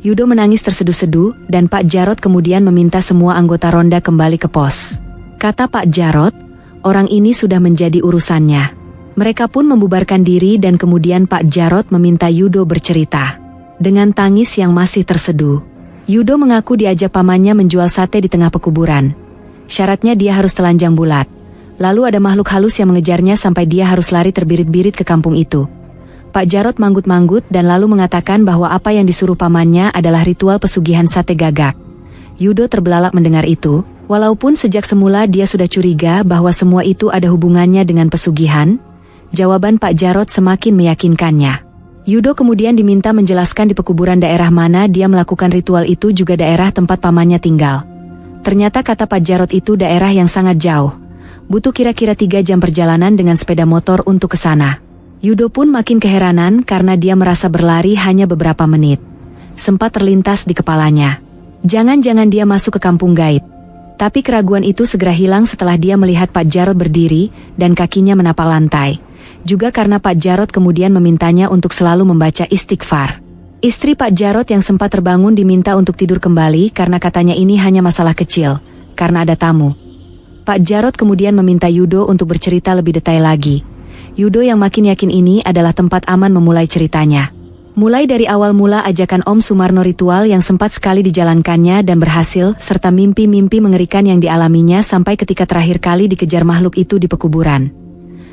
Yudo menangis terseduh-seduh dan Pak Jarot kemudian meminta semua anggota ronda kembali ke pos. Kata Pak Jarot, orang ini sudah menjadi urusannya. Mereka pun membubarkan diri dan kemudian Pak Jarot meminta Yudo bercerita. Dengan tangis yang masih terseduh, Yudo mengaku diajak pamannya menjual sate di tengah pekuburan. Syaratnya dia harus telanjang bulat. Lalu ada makhluk halus yang mengejarnya sampai dia harus lari terbirit-birit ke kampung itu. Pak Jarot manggut-manggut dan lalu mengatakan bahwa apa yang disuruh pamannya adalah ritual pesugihan sate gagak. Yudo terbelalak mendengar itu, walaupun sejak semula dia sudah curiga bahwa semua itu ada hubungannya dengan pesugihan. Jawaban Pak Jarot semakin meyakinkannya. Yudo kemudian diminta menjelaskan di pekuburan daerah mana dia melakukan ritual itu juga daerah tempat pamannya tinggal. Ternyata kata Pak Jarot itu daerah yang sangat jauh. Butuh kira-kira 3 jam perjalanan dengan sepeda motor untuk ke sana. Yudo pun makin keheranan karena dia merasa berlari hanya beberapa menit. Sempat terlintas di kepalanya. Jangan-jangan dia masuk ke kampung gaib. Tapi keraguan itu segera hilang setelah dia melihat Pak Jarot berdiri dan kakinya menapak lantai. Juga karena Pak Jarot kemudian memintanya untuk selalu membaca istighfar. Istri Pak Jarot yang sempat terbangun diminta untuk tidur kembali karena katanya ini hanya masalah kecil, karena ada tamu. Pak Jarot kemudian meminta Yudo untuk bercerita lebih detail lagi. Yudo yang makin yakin ini adalah tempat aman memulai ceritanya. Mulai dari awal mula ajakan Om Sumarno ritual yang sempat sekali dijalankannya dan berhasil, serta mimpi-mimpi mengerikan yang dialaminya sampai ketika terakhir kali dikejar makhluk itu di pekuburan.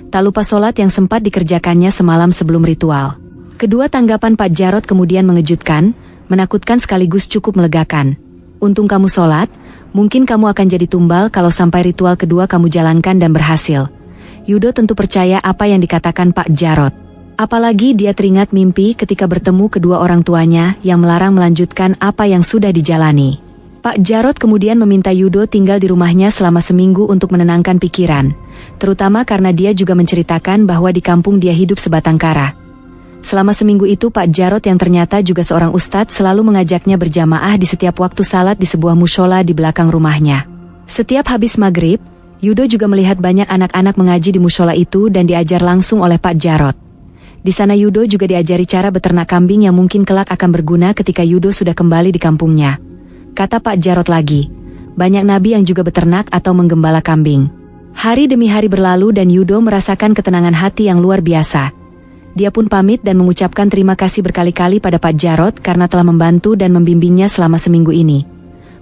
Tak lupa sholat yang sempat dikerjakannya semalam sebelum ritual. Kedua tanggapan Pak Jarot kemudian mengejutkan, menakutkan sekaligus cukup melegakan. Untung kamu sholat, mungkin kamu akan jadi tumbal kalau sampai ritual kedua kamu jalankan dan berhasil. Yudo tentu percaya apa yang dikatakan Pak Jarot. Apalagi dia teringat mimpi ketika bertemu kedua orang tuanya yang melarang melanjutkan apa yang sudah dijalani. Pak Jarot kemudian meminta Yudo tinggal di rumahnya selama seminggu untuk menenangkan pikiran, terutama karena dia juga menceritakan bahwa di kampung dia hidup sebatang kara. Selama seminggu itu Pak Jarot yang ternyata juga seorang ustadz selalu mengajaknya berjamaah di setiap waktu salat di sebuah mushola di belakang rumahnya. Setiap habis maghrib, Yudo juga melihat banyak anak-anak mengaji di mushola itu dan diajar langsung oleh Pak Jarot. Di sana Yudo juga diajari cara beternak kambing yang mungkin kelak akan berguna ketika Yudo sudah kembali di kampungnya. Kata Pak Jarot lagi, banyak nabi yang juga beternak atau menggembala kambing. Hari demi hari berlalu dan Yudo merasakan ketenangan hati yang luar biasa. Dia pun pamit dan mengucapkan terima kasih berkali-kali pada Pak Jarot karena telah membantu dan membimbingnya selama seminggu ini.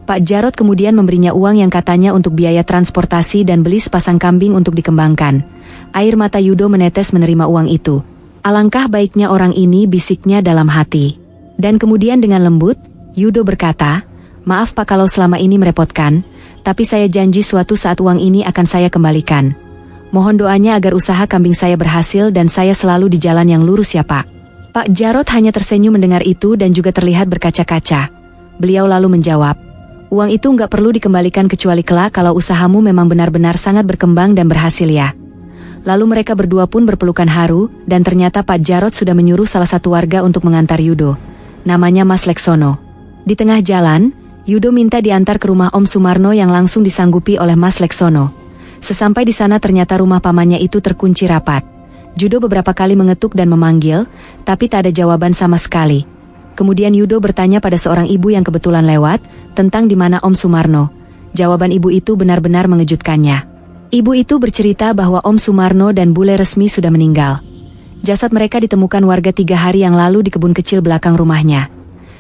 Pak Jarot kemudian memberinya uang yang katanya untuk biaya transportasi dan beli sepasang kambing untuk dikembangkan. Air mata Yudo menetes menerima uang itu. Alangkah baiknya orang ini, bisiknya dalam hati. Dan kemudian dengan lembut, Yudo berkata, maaf Pak kalau selama ini merepotkan, tapi saya janji suatu saat uang ini akan saya kembalikan. Mohon doanya agar usaha kambing saya berhasil dan saya selalu di jalan yang lurus ya Pak. Pak Jarot hanya tersenyum mendengar itu dan juga terlihat berkaca-kaca. Beliau lalu menjawab, uang itu nggak perlu dikembalikan kecuali kelak kalau usahamu memang benar-benar sangat berkembang dan berhasil ya. Lalu mereka berdua pun berpelukan haru dan ternyata Pak Jarot sudah menyuruh salah satu warga untuk mengantar Yudo. Namanya Mas Leksono. Di tengah jalan, Yudo minta diantar ke rumah Om Sumarno yang langsung disanggupi oleh Mas Leksono. Sesampai di sana ternyata rumah pamannya itu terkunci rapat. Yudo beberapa kali mengetuk dan memanggil, tapi tak ada jawaban sama sekali. Kemudian Yudo bertanya pada seorang ibu yang kebetulan lewat, tentang di mana Om Sumarno. Jawaban ibu itu benar-benar mengejutkannya. Ibu itu bercerita bahwa Om Sumarno dan Bule Resmi sudah meninggal. Jasad mereka ditemukan warga 3 hari yang lalu di kebun kecil belakang rumahnya.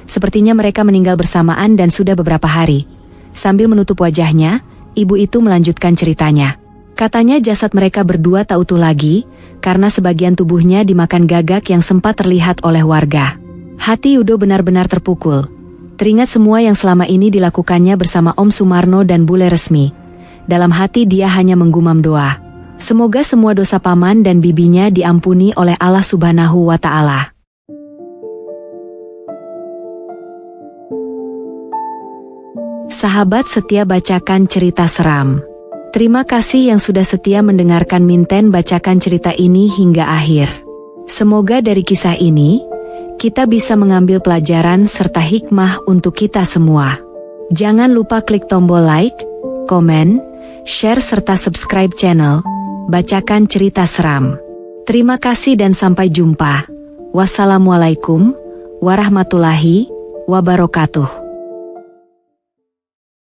Sepertinya mereka meninggal bersamaan dan sudah beberapa hari. Sambil menutup wajahnya, ibu itu melanjutkan ceritanya. Katanya jasad mereka berdua tak utuh lagi, karena sebagian tubuhnya dimakan gagak yang sempat terlihat oleh warga. Hati Yudo benar-benar terpukul. Teringat semua yang selama ini dilakukannya bersama Om Sumarno dan Bule Resmi. Dalam hati dia hanya menggumam doa. Semoga semua dosa paman dan bibinya diampuni oleh Allah Subhanahu wa Ta'ala. Sahabat setia bacakan cerita seram. Terima kasih yang sudah setia mendengarkan Minten bacakan cerita ini hingga akhir. Semoga dari kisah ini, kita bisa mengambil pelajaran serta hikmah untuk kita semua. Jangan lupa klik tombol like, komen, share serta subscribe channel Bacakan Cerita Seram. Terima kasih dan sampai jumpa. Wassalamualaikum warahmatullahi wabarakatuh.